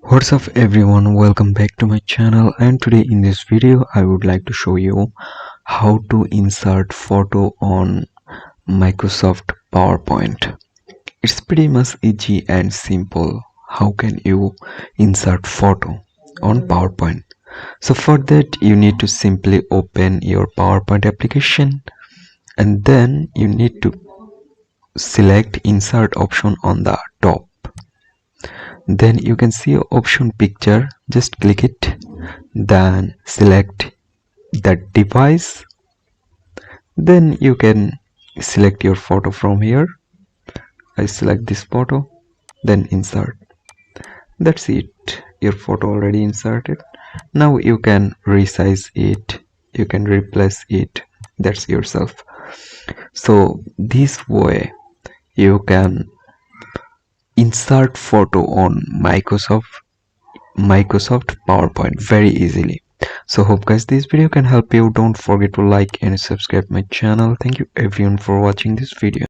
What's up everyone, welcome back to my channel, and today in this video I would like to show you how to insert photo on Microsoft PowerPoint. It's pretty much easy and simple. How can you insert photo on PowerPoint? So for that you need to simply open your PowerPoint application, and then you need to select insert option on the top. Then you can see option picture, just click it, then select that device. Then you can select your photo from here. I select this photo, then insert. That's it, your photo already inserted. Now you can resize it, you can replace it, that's yourself. So this way you can insert photo on Microsoft PowerPoint very easily. So hope guys this video can help you. Don't forget to like and subscribe my channel. Thank you everyone for watching this video.